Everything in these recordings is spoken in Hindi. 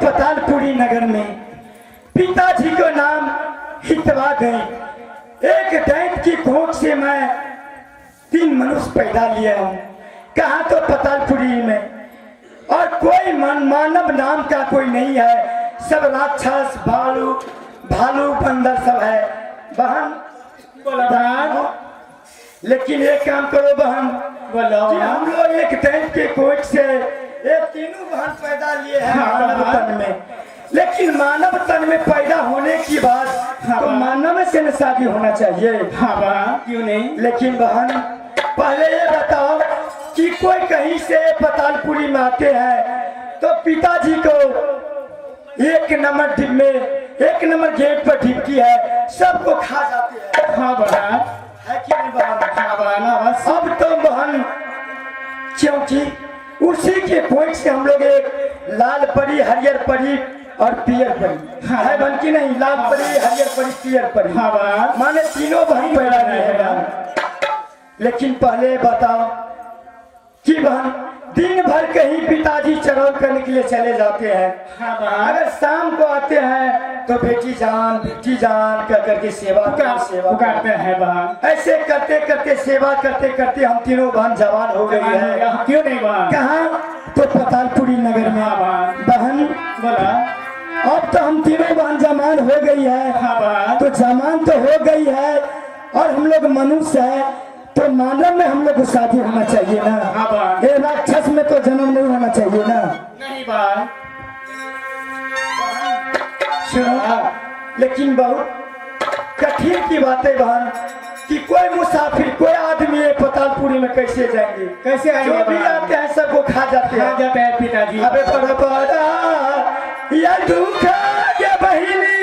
पतालपुरी नगर में पिताजी को नाम हितवा गए। एक दैत की कोख से मैं 3 मनुष्य पैदा लिया हूँ। कहा तो पतालपुरी में, और कोई मानव नाम का कोई नहीं है, सब राक्षस भालू बंदर सब है। बहन लेकिन एक काम करो बहन, कि हम लोग एक दैत के कोख से ये तीनों बहन पैदा लिए हैं मानव तन में, लेकिन मानव तन में पैदा होने की बात तो मानव से न शादी होना चाहिए। हाँ क्यों नहीं? लेकिन बहन पहले ये बताओ कि कोई कहीं से पतालपुरी में आते हैं तो पिताजी को 1 नंबर डिब्बे 1 नंबर गेट पर ढिपकी है, सबको खा जाते हैं। हाँ बहन है कि नहीं बहन? हाँ बहन। अब तो बहन क्योंकि उसी के पॉइंट से हम लोग एक लाल परी, हरियर परी और पियर परी है बहन की नहीं? लाल परी, हरियर परी, पियर परी। हाँ माने तीनों बहन पैदा नहीं है बहन। लेकिन पहले बताओ कि बहन दिन भर कहीं पिताजी चरौल करने के लिए चले जाते हैं। अगर शाम को आते हैं तो बेटी जान कर करके सेवा करते हैं बहन। ऐसे करते करते सेवा करते करते हम तीनों बहन जवान हो गई है। क्यों नहीं बहन? कहाँ तो पतालपुरी नगर में बहन बोला। अब तो हम तीनों बहन जवान हो गई है। तो जवान तो हो गई है और हम लोग मनुष्य है तो मानव में हम लोग को शादी होना चाहिए ना। ये राक्षस में तो जन्म नहीं होना चाहिए ना। नहीं बात लेकिन बहुत कठिन की बात है बहन कि कोई मुसाफिर कोई आदमी पतालपुरी में कैसे जाएंगे? कैसे आएंगे? जो भी आते हैं सबको खा जाते हैं पिताजी। अबे या दुख के बहिनी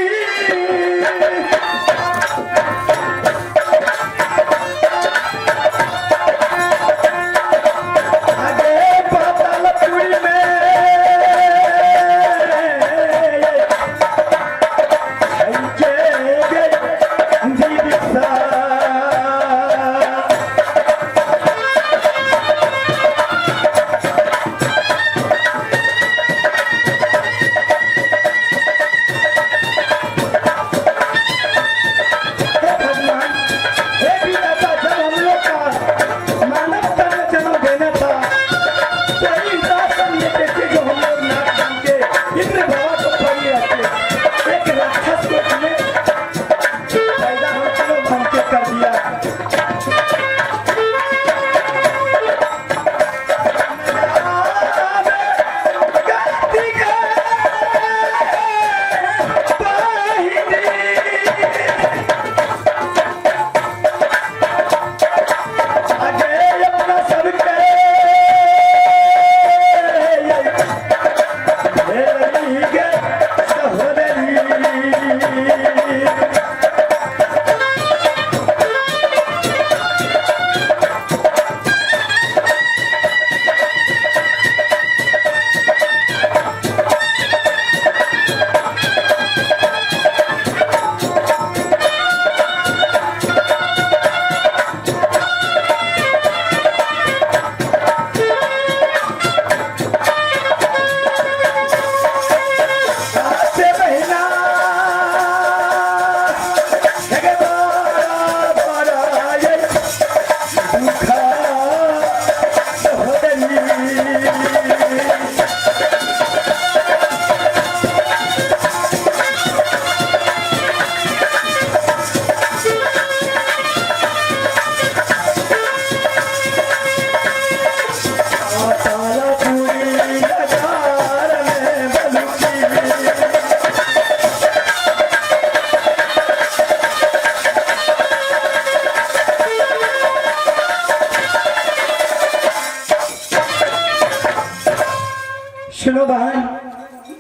सुनो बहन,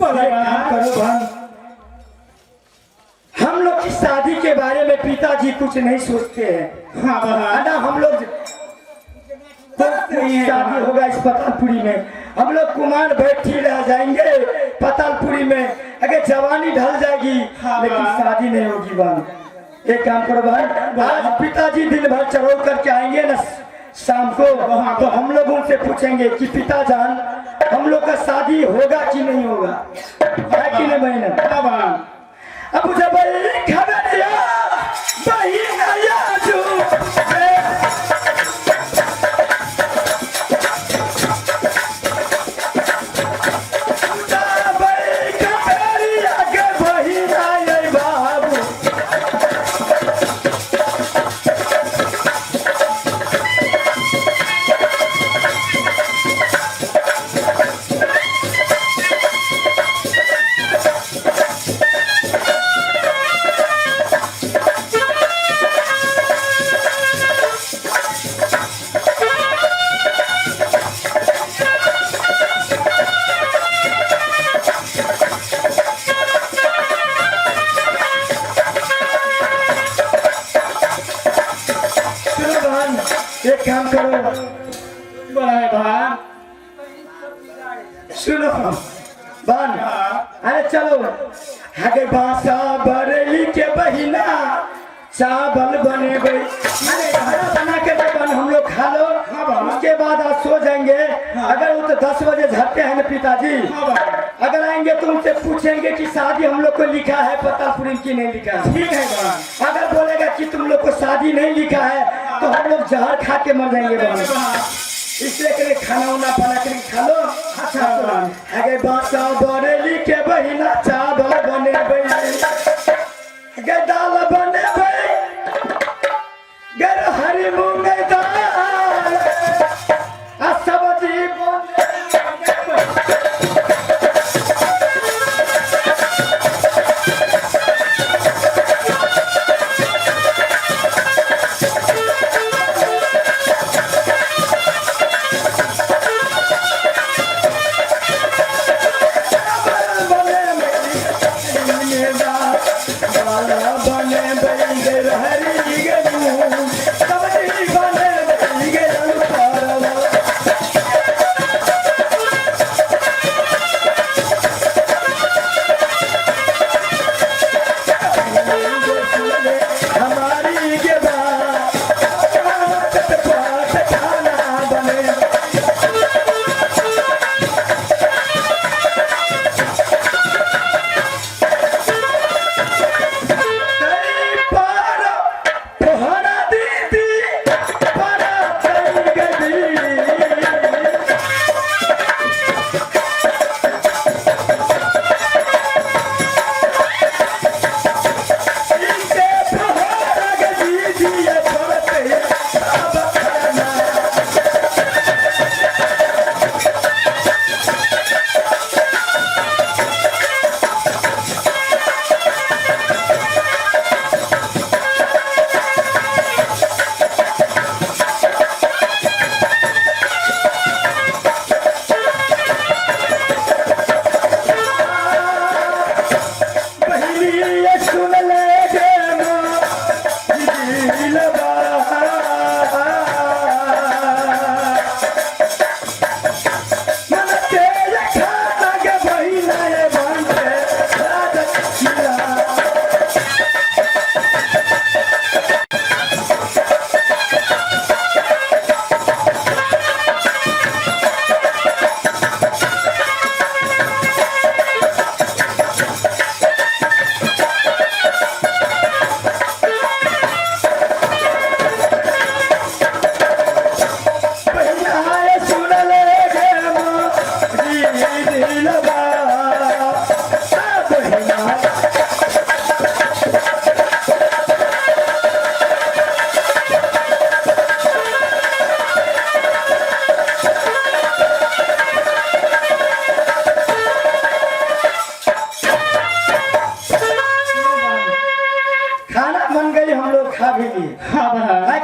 करो बहन, हम लोग की शादी के बारे में पिताजी कुछ नहीं सोचते हैं। हाँ बहन, ना हम लोग शादी होगा इस पतालपुरी में, हम लोग कुमार बैठी रह जाएंगे पतालपुरी में, अगर जवानी ढल जाएगी लेकिन शादी नहीं होगी बहन। एक काम करो बहन, आज पिताजी दिन भर चढ़ो करके आएंगे ना शाम को, तो हम लोग उनसे पूछेंगे कि पिताजान हम लोग का शादी होगा कि नहीं होगा, है कि नहीं बहन? अब जब खबरिया बहिना जो एक काम करो सुनो बहन, अरे चलो आगे बासा बरेली के बहिना चावल बने गए, अरे खाना बना के बन हम लोग खा लो, उसके बाद आज सो जाएंगे। अगर वो तो 10 बजे झरते हैं ना पिताजी, अगर आएंगे तो उनसे पूछेंगे कि शादी हम लोग को लिखा है पतालपुरी की नहीं लिखा है। ठीक है, अगर बोलेगा कि तुम लोग को शादी नहीं लिखा है तो हम लोग जहर खा के मर जाएंगे बहन। इसलिए के लिए खाना उना बना के खा लो। अच्छा अगर बासा बरेली के बहिना चावल बने गे दाल बने गर हरी मूंग दाल आ सब्जी बने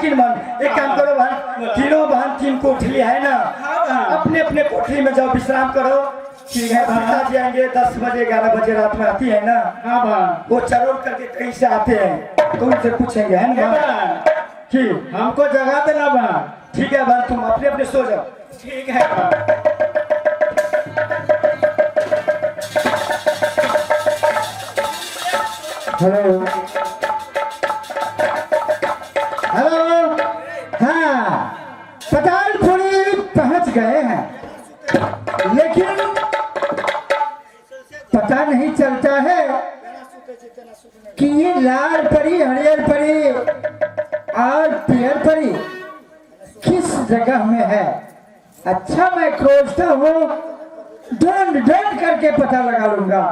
लेकिन मन एक काम करो बहन, तीनों बहन 3 कोठली है ना, अपने अपने कोठली में जाओ विश्राम करो। ठीक है बा। पिताजी आएंगे 10 बजे 11 बजे रात में आती है ना। हाँ बा। वो चरोड़ करके कहीं से आते हैं तो उनसे पूछेंगे है ना बा। कि हमको जगह देना बा। ठीक है बहन, तुम अपने अपने सो जाओ। ठीक है बा। हेलो हेलो, हाँ पतालपुरी पहुंच गए हैं, लेकिन पता नहीं चलता है कि ये लाल परी, हरियर परी और पियर परी किस जगह में है। अच्छा मैं खोजता हूँ, ढूंढ ढूंढ करके पता लगा लूंगा।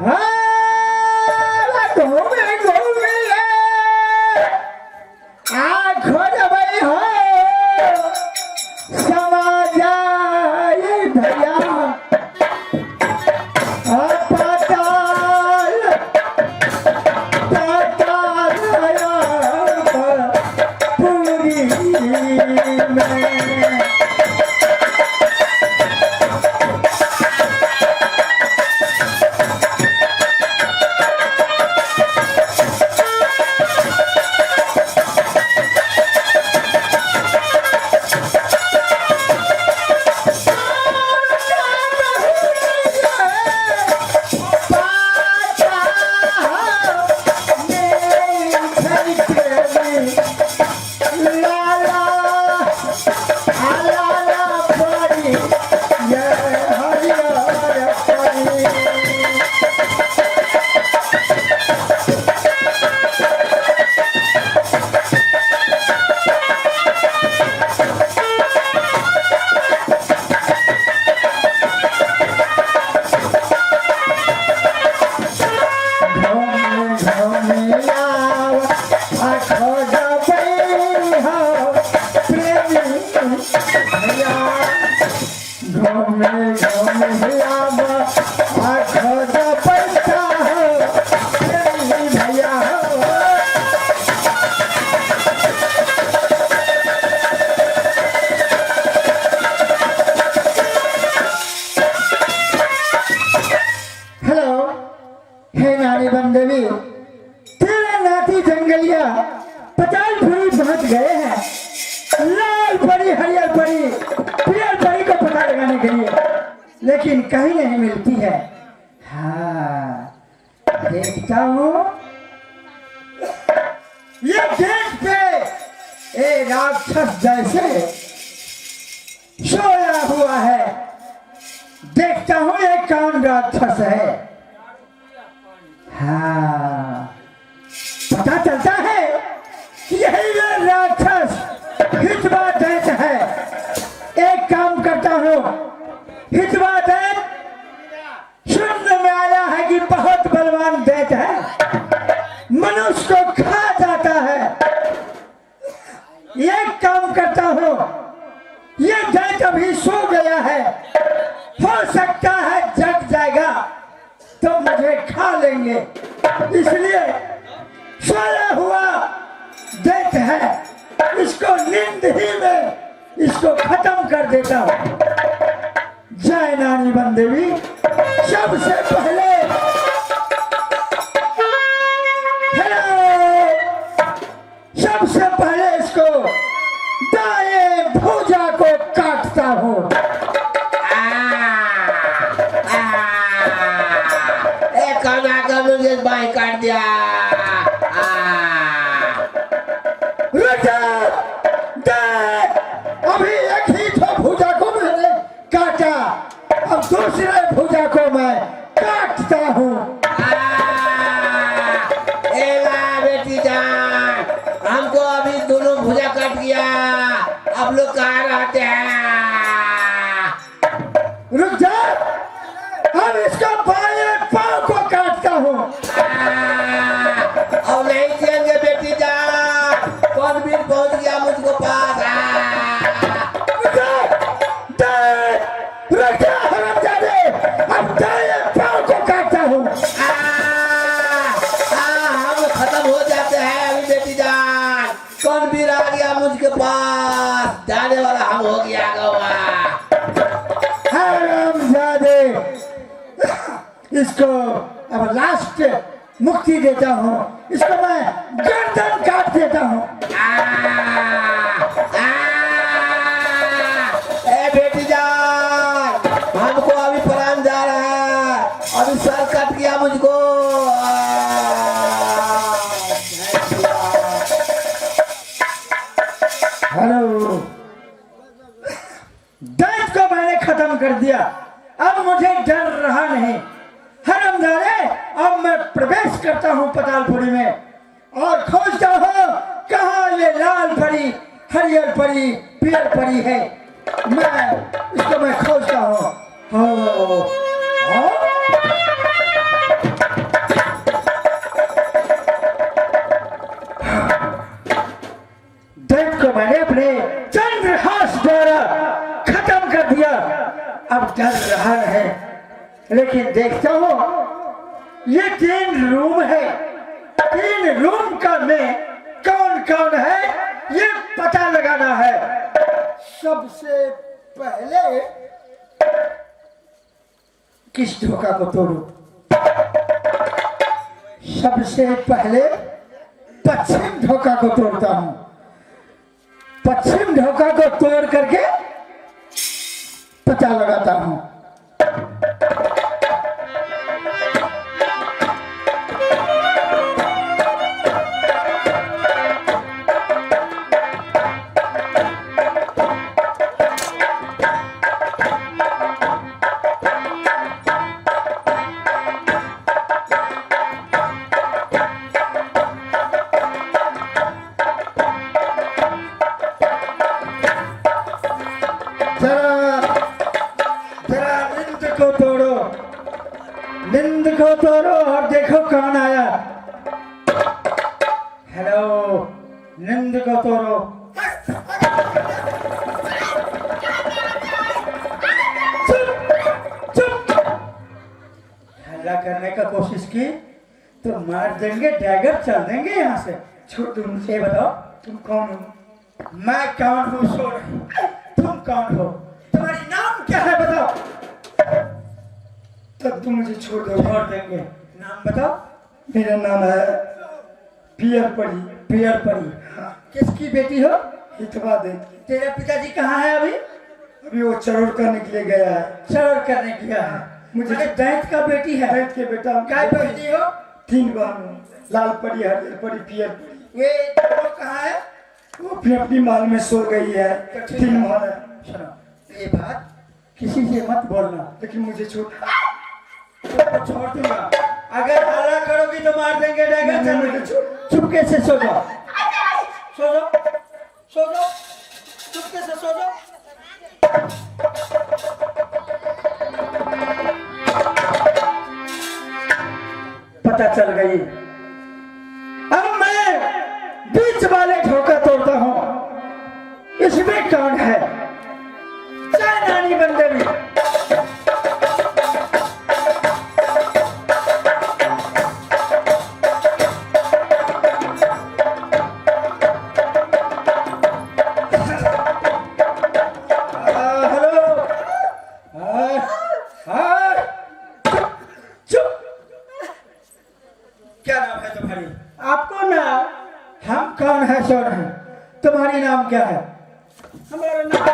हाँ, घूमे घूमे खोज भाई हो, समा जाए भैया पाताल पाताल पूरी में। पतालपुरी पहुंच गए हैं, लाल परी, हरियर परी, पियर परी को पता लगाने के लिए, लेकिन कहीं नहीं मिलती है। हाँ, देखता हूँ ये गेट पे एक राक्षस जैसे सोया हुआ है। देखता हूँ ये कौन राक्षस है। हाँ, पता चलता है कि यही ये राक्षस हितवा दैत है। एक काम करता हूँ, हितवा दैत सुनने में आया है कि बहुत बलवान दैत है, मनुष्य को खा जाता है। एक काम करता हूँ, ये दैत अभी सो गया है, हो सकता है जग जाएगा तो मुझे खा लेंगे, इसलिए सोया हुआ दैत है, इसको नींद ही में इसको खत्म कर देता हूं। जय नानी बन देवी। सबसे पहले सबसे पहले इसको दाएं भुजा को काटता हूं। मुझे बाएं काट दिया। अभी एक ही तो भुजा को मैंने काटा, अब दूसरे भुजा को मैं काटता हूँ। बेटी जान, हमको अभी दोनों भुजा काट दिया, अब लोग कहाँ रहते हैं? रुक जा, अब इसका बाएं पाँव को काटता हूँ। अब नहीं जिएंगे बेटी जान, कौन भी पहुंच गया मुझको पास। अब दाएं पाँव को काटता हूँ। हम खत्म हो जाते हैं अभी बेटी जान, कौन भी आ गया मुझके पास, जाने वाला हम हो गया गवा। हरामजादे। इसको अब लास्ट मुक्ति देता हूँ। इसको मैं गर्दन काट देता हूँ। ए बेटी जान, हमको अभी प्राण जा रहा है, अभी सर कट गया मुझको। हेलो, दैत को मैंने खत्म कर दिया, अब मुझे डर रहा नहीं। हरामजादे, अब मैं प्रवेश करता हूँ पतालपुरी में और खोजता हूँ कहाँ ये लाल परी, हरियर परी, पीयर परी है। इसको मैं खोजता हूँ। हो दैत को मैंने अपने चंद्रहास द्वारा खत्म कर दिया, अब डर रहा है। लेकिन देखता हूँ ये 3 रूम है, 3 रूम का में कौन कौन है ये पता लगाना है। सबसे पहले किस धोखा को तोड़ूं? सबसे पहले पश्चिम धोखा को तोड़ता हूँ। पश्चिम धोखा को तोड़ करके पता लगाता हूँ। नींद को तोड़ो और देखो कौन आया। हेलो, नींद को तोड़ो। चुप। हल्ला करने का कोशिश की तो मार देंगे, डैगर चल देंगे यहाँ से। छोड़ दो मुझे, बताओ तुम कौन हो? मैं कौन हूँ? छोड़। तुम कौन हो? तुम्हारी नाम क्या है बताओ? तब तुम मुझे छोड़ दो। छोड़ देंगे। नाम बताओ। मेरा नाम है पियर परी। पियर परी। हाँ। किसकी बेटी हो? हितवा दे। तेरा पिताजी कहाँ है अभी? अभी वो चरोड़ करने के लिए गया है। चरोड़ करने गया है। मुझे दैत का बेटी है। दैत के बेटा। क्या बेटी हो? 3 बहन, लाल परी, हरियर परी, पियर परी। ये दोनों कहाँ है? वो अपनी माल में सो गई है। 3 माल है। सुनो, ये बात किसी से मत बोलना, लेकिन मुझे छोड़ दूंगा। अगर हल्ला करोगी तो मार देंगे। चुपके से सो जाओ। सो जाओ। चुपके से सो जाओ। पता चल गई। अब मैं बीच वाले धोखा तोड़ता हूँ। इसमें कौन है? चाहे नानी बंदे भी। तुम्हारी नाम क्या है? हमारा नाम,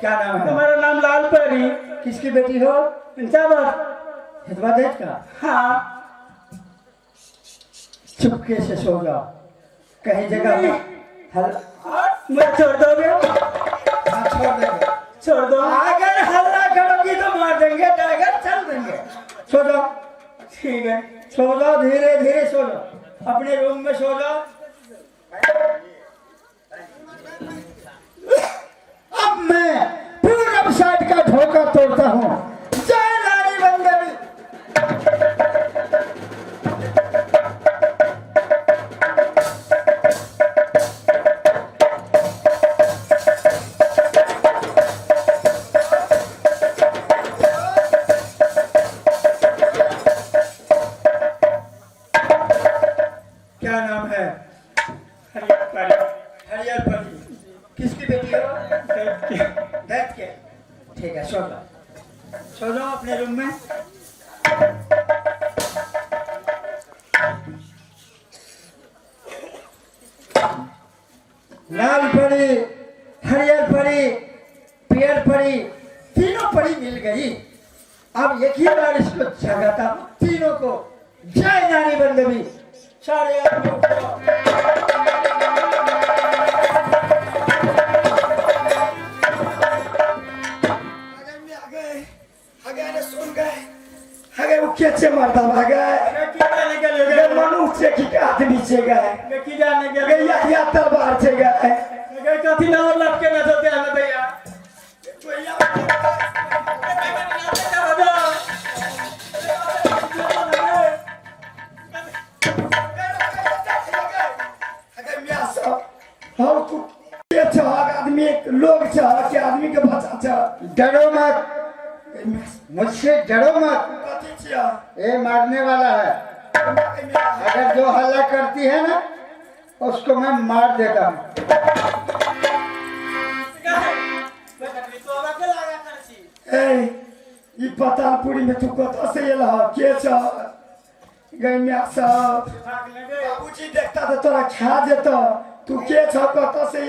क्या नाम है? हमारा नाम लाल परी। किसकी बेटी हो? हितवा देत का। हाँ। चुपके से सो जाओ। कहीं जगह मैं छोड़ दोगे? हाँ, छोड़ देंगे। छोड़ दो। अगर हल्ला करोगी तो मार देंगे, टाइगर चल देंगे। सो जाओ। ठीक है। सो जाओ, धीरे धीरे सो जाओ। अपने रूम में सो जाओ। अब मैं पूरब साइड का धोखा तोड़ता हूँ। जय रानी बंदेवी। क्या नाम है? हरियर परी। किसकी बेटी हो? दैत के। ठीक है, सो जाओ अपने रूम में। लाल परी, हरियर परी, पीयर परी, तीनों परी मिल गई। अब एक ही बार इसको जगाता हूं, तीनों को। जय नानी बंदवी। सारे आदमियों को वो कैसे मरता भागा मनुष्य की आदमी से गए की जाने के या तलवार से गए कथी ना और लटके ना सोते हैं भैया आदमी लोग के आदमी के बच्चा डरो मत, मुझसे डरो मत। ये मारने वाला है। अगर जो हल्ला करती है ना उसको मैं मार देता हूँ। पतालपुरी में तू कत से के सब बाबूजी देखता तो तोरा खा जेत। तू के कत से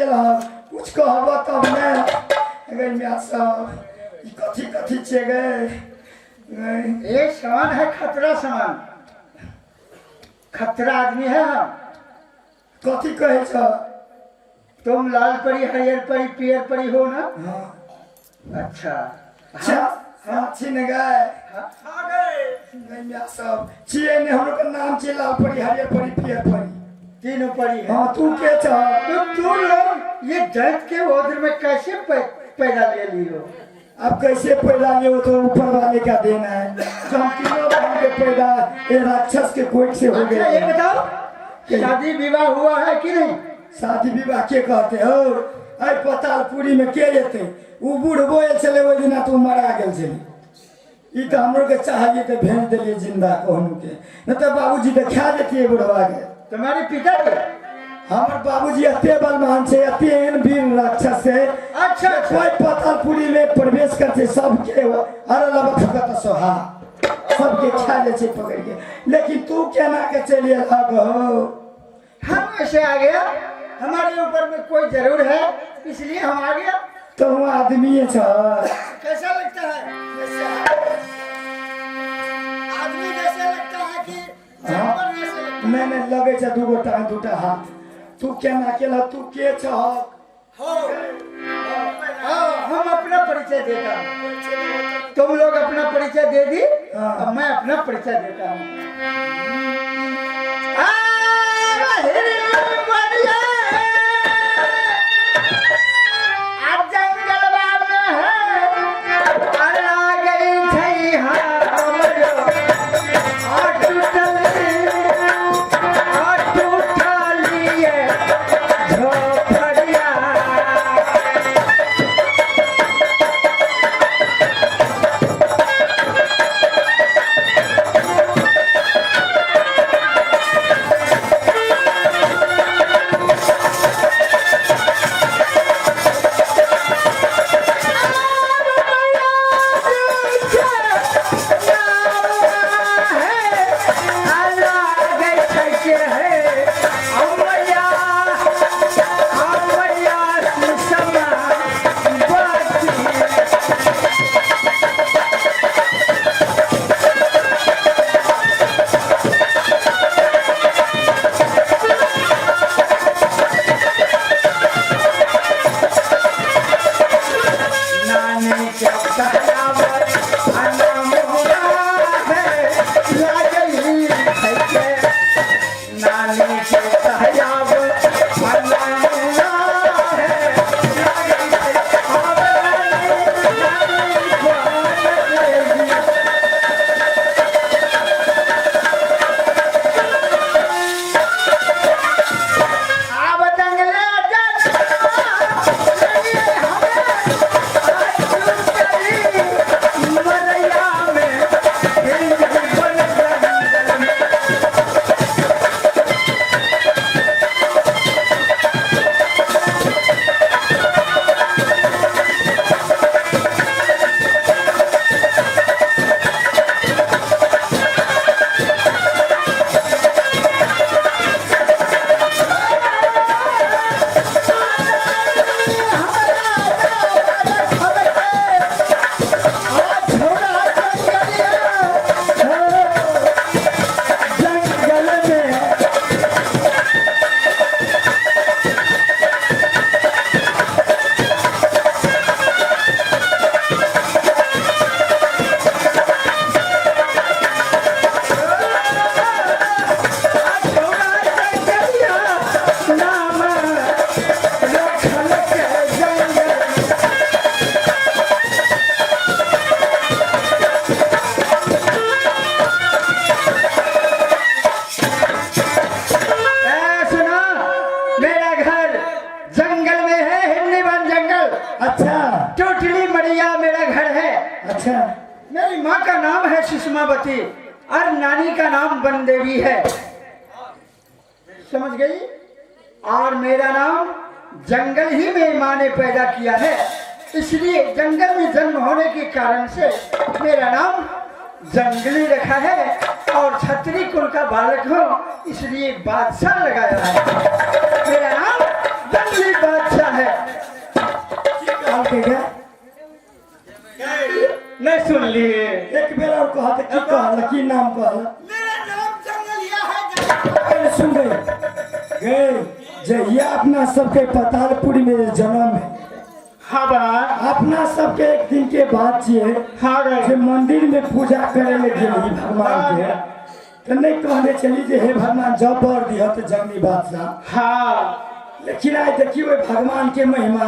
कुछ कहब तब मैं सब कथी कथी छे गए ये सामान है खतरा सामान। खतरा आदमी है हम। कथी कहे छ? तुम लाल परी, हरियर परी, पीयर परी हो ना? हाँ अच्छा हाँ छिन गए सब छिए ने हम लोग का नाम छिए लाल परी, हरियर परी, पीयर परी, तीनों परी है। हाँ तू के छ? तो तुम लोग ये दैत के ओदर में कैसे पैदा ले ली हो? अब कैसे पैदा लिए वो तो ऊपर वाले का देना है। जो हम तीनों बहन के पैदा ये राक्षस के कोट से हो अच्छा ये गए। बताओ, शादी विवाह हुआ है कि नहीं? शादी विवाह के कहते हो? अरे पतालपुरी में के लेते वो बूढ़ बोल चले वो दिन तू मरा गए चली। ई तो हम लोग के चाहिए तो भेज दिलिए जिंदा कहूँ के, न तो बाबूजी दिखा देती बुढ़वा के। तुम्हारे पिता के? हमारे बाबूजी अत्य बलवान से, अत्य एहन वीर राक्षस से। अच्छा कोई पतालपुरी में प्रवेश करते सबके अरे लबक सोहा सबके खा ले छे पकड़ के। लेकिन तू क्या ना के चलिए हो? हम ऐसे आ गया, हमारे ऊपर में कोई जरूर है इसलिए हम आ गया। तो वो आदमी है कैसा लगता है? आदमी जैसा लगता है कि जानवर जैसा लगता है? नहीं लगे छे दूगो टांग दूटा हाथ। तू क्या ना केला? तू के छ? हम अपना परिचय देता हूँ। तुम लोग अपना परिचय दे दी, अब मैं अपना परिचय देता हूँ। पड़िया मेरा घर है। अच्छा, मेरी माँ का नाम है सुषमावती और नानी का नाम बनदेवी है, समझ गई। और मेरा नाम जंगल ही में माँ ने पैदा किया है, इसलिए जंगल में जन्म होने के कारण से मेरा नाम जंगली रखा है। और छतरी कुल का बालक हो इसलिए बादशाह लगाया है। मेरा नाम जंगली बादशाह है। के क्या नहीं सुन लिए। एक बेर और कहा की कहला की नाम कहला मेरा नाम जंगलिया है। सुन गए जहिया अपना सबके पतालपुर में जन्म है। हाँ बा। अपना सबके एक दिन के बाद जे हाँ गए। जे मंदिर में पूजा करे ले गेली भगवान के, तो नहीं कहने चली जे हे भगवान जब बर दिया तो जंगली बादशाह। हाँ लेकिन आज देखिए भगवान के महिमा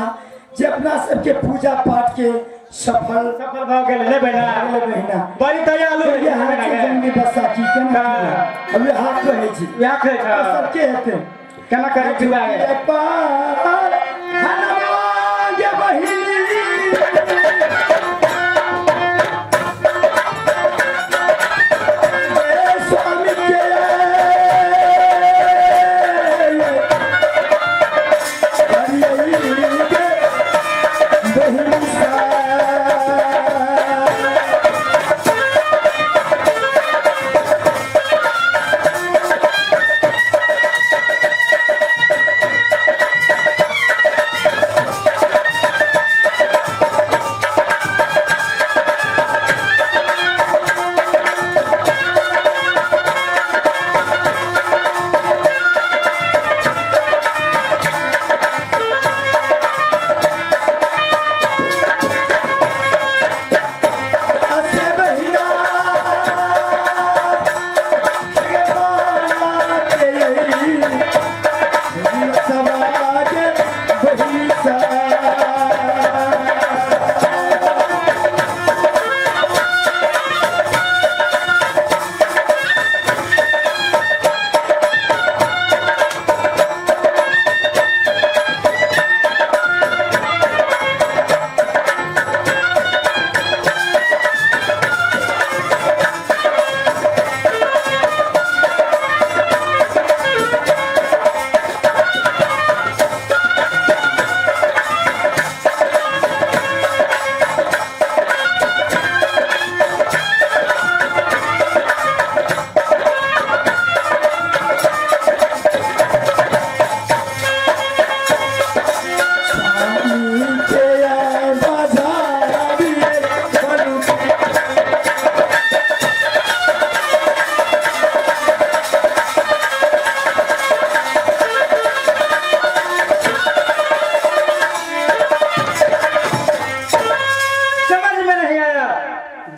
जे अपना सबके पूजा पाठ के सफल सफल भाव के ले बना महीना बड़ी दयालु ये हाथ के जंगली बैसाखी केना अब हाथ कहै छी यहाँ खे था सबके हेतै केना करे जुआ है पार हनुमान के बहिनी स्वामी के बहिनी सा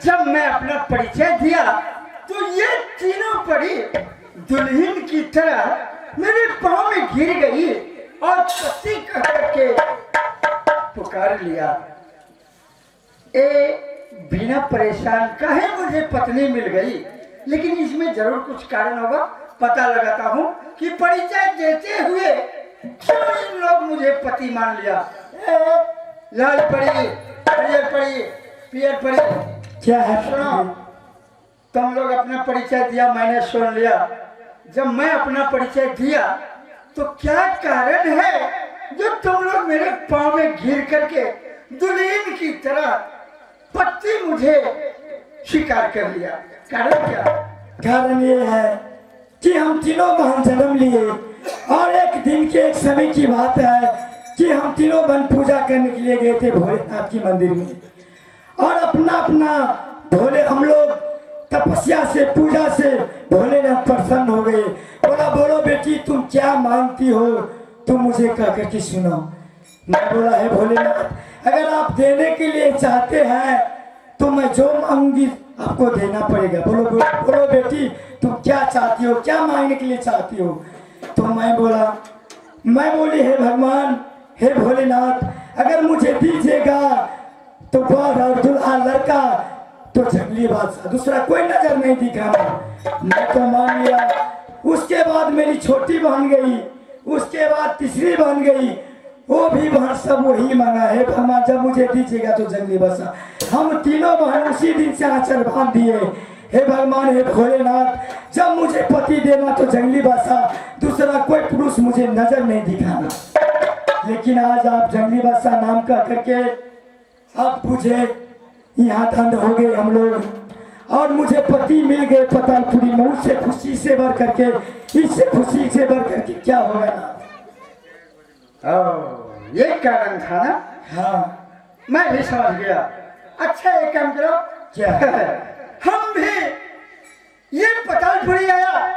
जब मैं अपना परिचय दिया तो ये तीनों परी दुल्हन की तरह मेरे पाँव में गिर गई और पति करके पुकार लिया। ए बिना परेशान काहे मुझे पत्नी मिल गई, लेकिन इसमें जरूर कुछ कारण होगा। पता लगाता हूँ कि परिचय देते हुए क्यों इन लोग मुझे पति मान लिया। लाल परी, हरियर परी, पियर परी, क्या है? सुनो, तुम लोग अपना परिचय दिया, मैंने सुन लिया। जब मैं अपना परिचय दिया तो क्या कारण है जो तुम लोग मेरे पाँव में गिर करके दुल्हन की तरह पति मुझे स्वीकार कर लिया? कारण क्या? कारण ये है कि हम तीनों बहन जन्म लिए और एक दिन के एक समय की बात है कि हम तीनों बहन पूजा करने के लिए गए थे भोलेनाथ की मंदिर में, और अपना अपना भोले हम लोग तपस्या से पूजा से भोलेनाथ प्रसन्न हो गए। बोला बोलो बेटी तुम क्या मांगती हो, तुम मुझे कह करके सुनो। मैं बोला है भोलेनाथ अगर आप देने के लिए चाहते हैं तो मैं जो मांगूंगी आपको देना पड़ेगा। बोलो बोलो बेटी तुम क्या चाहती हो, क्या मांगने के लिए चाहती हो? तो मैं बोली हे भगवान, हे भोलेनाथ अगर मुझे दीजिएगा तो बर और दूल्हा लड़का तो जंगली बादशाह, दूसरा कोई नजर नहीं दिखा। मैं तो मान लिया। उसके बाद मेरी छोटी बहन गई, उसके बाद तीसरी बहन गई, वो भी बहन सब वही मांगा है भगवान, जब मुझे दीजिएगा तो जंगली बसा। हम तीनों बहन उसी दिन से आंचल बांध दिए, हे भगवान हे भोलेनाथ, जब मुझे पति देना तो जंगली बसा, दूसरा कोई पुरुष मुझे नजर नहीं दिखाना। लेकिन आज आप जंगली बसा नाम कह करके अब मुझे यहाँ धंध हो गए हम लोग, और मुझे पति मिल गए पतालपुरी में। उससे खुशी से भर करके, इससे खुशी से भर करके क्या होगा ना। ये कारण था ना। हाँ मैं भी समझ गया। अच्छा एक काम करो, क्या हम भी ये पतालपुरी आया,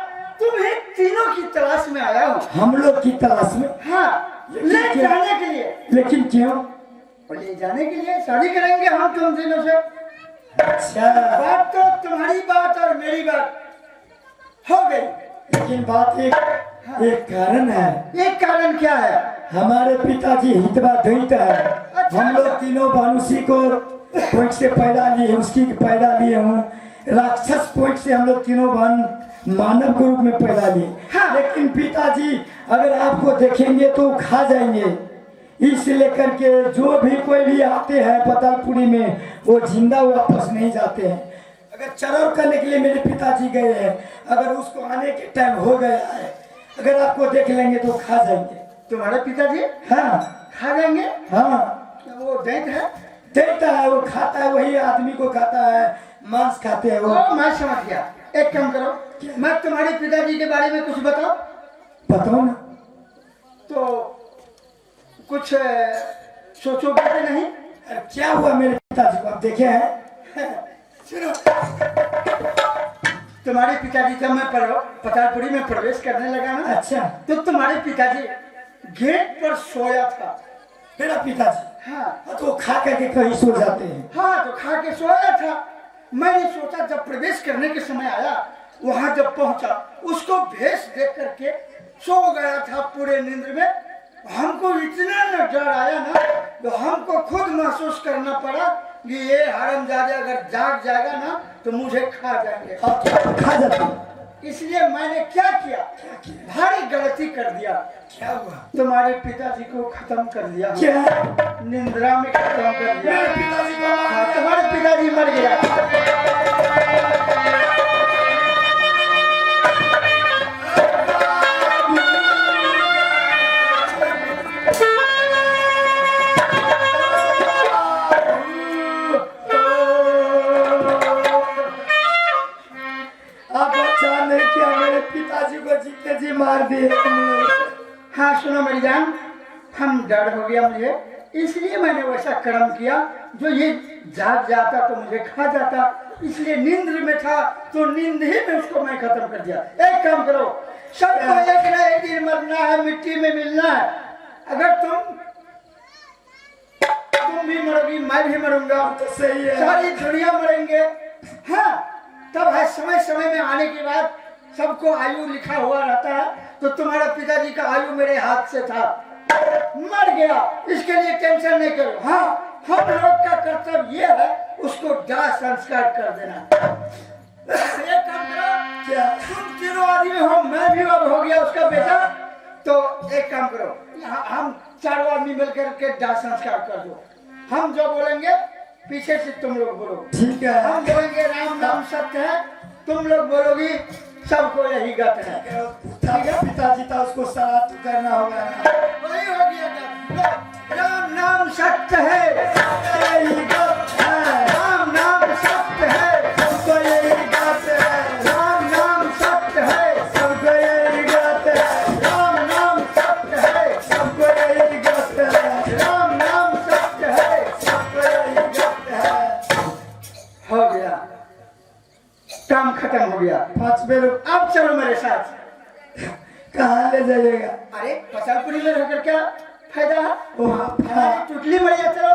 तुम्हें तीनों की तलाश में आया हूँ। हम लोग की तलाश में? हाँ, ले जाने के लिए। लेकिन क्यों? और ले जाने के लिए शादी करेंगे हम तुम तीनों से। अच्छा, बात तो तुम्हारी बात और मेरी बात हो गई, लेकिन बात एक कारण है। एक कारण क्या है? हमारे पिताजी हितवा दैत है। हम लोग तीनों बानुसी को पॉइंट से पैदा लिए, उसकी पैदा लिए हूँ। राक्षस पॉइंट से हम लोग तीनों बहन मानव के रूप में पैदा लिए। हाँ। लेकिन पिताजी अगर आपको देखेंगे तो खा जाएंगे, इस लेकर के जो भी कोई भी आते हैं पतालपुरी में वो जिंदा वापस नहीं जाते हैं। अगर चरौर करने के लिए मेरे पिताजी गए हैं, अगर उसको आने के टाइम हो गया है, अगर आपको देख लेंगे तो खा जाएंगे। तुम्हारे पिताजी हाँ खा जाएंगे? हाँ, वो दैत है? देता है, वो खाता है, वही आदमी को खाता है, मांस खाते हैं वो। मैं समझ गया। एक काम करो, मैं तुम्हारे पिताजी के बारे में कुछ बताओ। बताओ ना। तो कुछ सोचोगे कि नहीं? अरे क्या हुआ मेरे पिताजी को, आप देखे हैं? सुनो, तुम्हारे पिताजी जब मैं पतालपुरी में प्रवेश करने लगा ना, अच्छा, तो तुम्हारे पिताजी गेट पर सोया था। मेरा पिताजी? हाँ तो खा करके कहीं सो जाते हैं। हाँ, तो खा के सोया था। मैंने सोचा जब प्रवेश करने के समय आया, वहां जब पहुंचा उसको भेष देख करके सो गया था पूरे नींद में। हमको इतना न डर आया ना, तो हमको खुद महसूस करना पड़ा कि ये हरामजादे अगर जाग जाएगा ना तो मुझे खा जाएंगे। आप खा जाते हैं? इसलिए मैंने क्या किया, भारी गलती कर दिया। क्या हुआ? तुम्हारे पिताजी को खत्म कर दिया। क्या? निंद्रा में खत्म कर दिया। मेरे पिताजी को? हाँ, तुम्हारे पिताजी मर गया। आप अच्छा नहीं किया, मेरे पिताजी को जीते जी मार दिए तुम लोग। हाँ सुनो मेरी जान, हम डर हो गया मुझे, इसलिए मैंने वैसा कर्म किया। जो ये जाग जाता तो मुझे खा जाता, इसलिए नींद में था तो नींद ही में उसको मैं खत्म कर दिया। एक काम करो, सबको एक ना एक दिन मरना है, मिट्टी में मिलना है। अगर तुम भी मरोगी, मैं भी मरूंगा, तो सही है। सारी दुनिया मरेंगे। हाँ, तब है समय समय में आने के बाद सबको आयु लिखा हुआ रहता है। तो तुम्हारा पिताजी का आयु मेरे हाथ से था, मर गया, इसके लिए टेंशन नहीं करो। हाँ, हम लोग का कर्तव्य ये है उसको दाह संस्कार कर देना। एक काम करो, क्या? तुम तीनों आदमी हो, मैं भी अब हो गया उसका बेटा। तो एक काम करो, हम चारों आदमी मिलकर के दाह संस्कार कर दो। हम जो बोलेंगे पीछे से तुम लोग बोलो। ठीक है। हम बोलेंगे राम नाम सत्य है, तुम लोग बोलोगी सबको यही गत है। ठीक है, पिताजी था उसको श्राद्ध करना होगा। वही हो गया गत। राम नाम सत्य है, यही गत है। राम नाम सत्य है, सबको यही गत है। राम नाम सत्य है, सबको यही गत है। राम नाम सत्य है, सबको यही गत है। राम नाम सत्य है। सबको यही गत है। हो गया, काम खत्म हो गया। 5 बेर। अब चलो मेरे साथ। कहाँ ले जाइएगा? अरे पतालपुरी में रहकर क्या फायदा है? वहाँ टुटली मरिया, चलो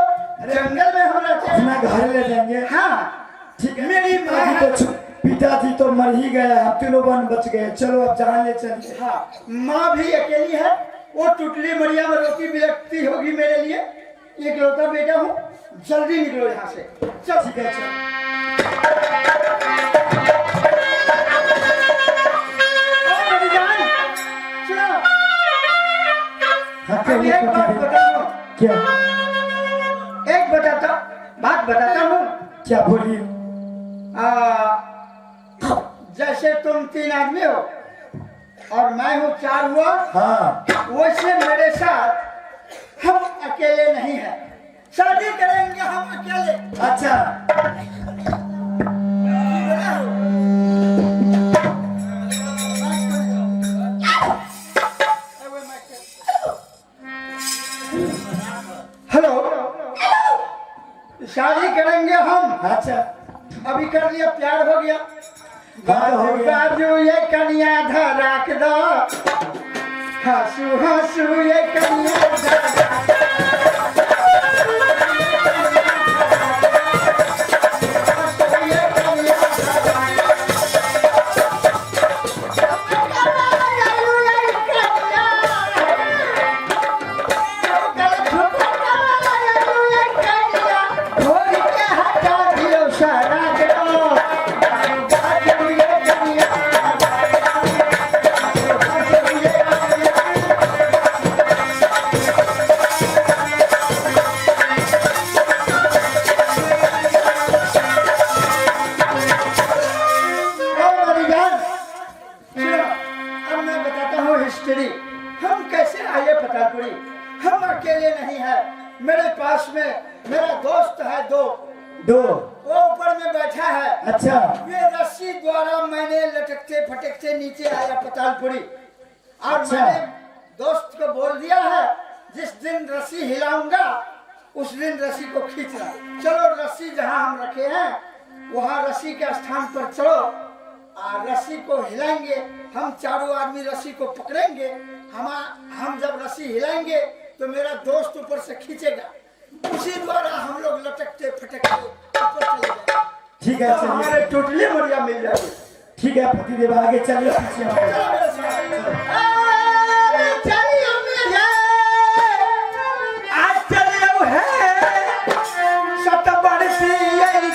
जंगल में हम रहते हैं। अपना घर ले जाएंगे। हाँ ठीक है। मेरी माँ पिताजी तो मर ही गया, हम तीनों बहन बच गए। चलो अब जहाँ ले चलिए। हाँ, माँ भी अकेली है। वो टुटली मरिया में रोटी बिलकती होगी मेरे लिए। इकलौता बेटा हूँ, जल्दी निकलो यहाँ से। चल ठीक है, चलो। ओ मेरी जान, सुनो, हाँ, अब एक बात कहिए। बताओ क्या एक बात बताता हूँ। क्या बोलिए? जैसे तुम 3 आदमी हो और मैं हूँ 4 हुआ, हाँ वैसे मेरे साथ हम अकेले नहीं हैं। शादी करेंगे हम अकेले। अच्छा हेलो, शादी करेंगे हम। अच्छा अभी कर लिया, प्यार हो गया। बात हो गया। बाजू ये कन्या धराक दो, हंसू हंसू ये कन्या धराक हिस्ट्री। हम कैसे आए पतालपुरी? हम अकेले नहीं है, मेरे पास में मेरा दोस्त है दो, वो ऊपर में बैठा है। अच्छा ये रस्सी द्वारा मैंने लटकते फटकते नीचे आया पतालपुरी, और अच्छा। मैंने दोस्त को बोल दिया है जिस दिन रस्सी हिलाऊंगा उस दिन रस्सी को खींचना। चलो रस्सी जहां हम रखे हैं वहां रस्सी के स्थान पर चलो, और रस्सी को हिलाएंगे। हम चारों आदमी रस्सी को पकड़ेंगे। हम जब रस्सी हिलाएंगे तो मेरा दोस्त ऊपर से खींचेगा, उसी द्वारा हम लोग लटकते फटकते ऊपर चले जाएंगे। ठीक है तो चलिए। हमारे टोटली बढ़िया मिल जाएगी। ठीक है पतिदेव आगे चलिए पीछे हम। चलो मेरे साथ। चलिए मेरे, आज चलिए है सतबर से यही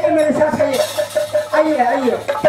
मेरे साथ आइए आइए आइए।